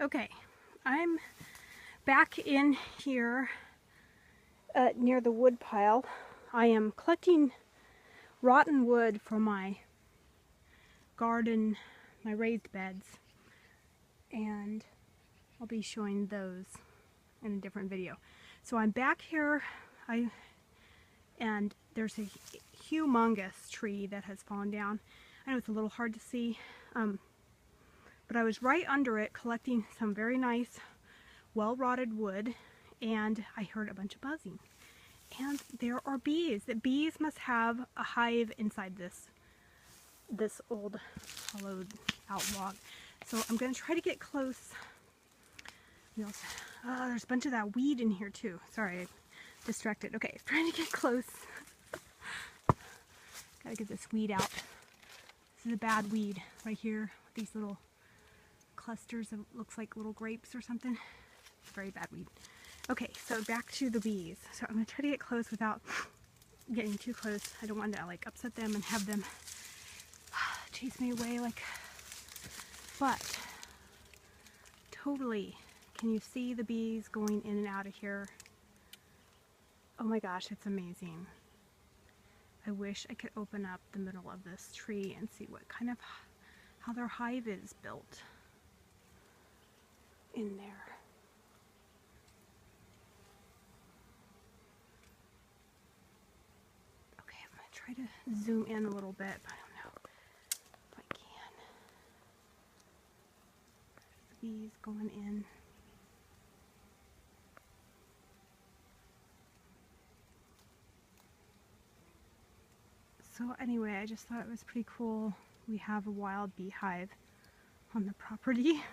Okay, I'm back in here near the wood pile. I am collecting rotten wood for my garden, my raised beds, and I'll be showing those in a different video. So I'm back here, and there's a humongous tree that has fallen down. I know it's a little hard to see, but I was right under it collecting some very nice, well-rotted wood, and I heard a bunch of buzzing. And there are bees. The bees must have a hive inside this old hollowed out log. So I'm going to try to get close. There's a bunch of that weed in here too. Sorry, I'm distracted. Okay, trying to get close. Gotta get this weed out. This is a bad weed right here. These little clusters of, looks like little grapes or something. Very bad weed. Okay, so back to the bees. So I'm going to try to get close without getting too close. I don't want to like upset them and have them chase me away but totally, can you see the bees going in and out of here? Oh my gosh, it's amazing. I wish I could open up the middle of this tree and see what kind of, how their hive is built in there. Okay, I'm going to try to zoom in a little bit, but I don't know if I can. There's the bees going in. So anyway, I just thought it was pretty cool. We have a wild beehive on the property.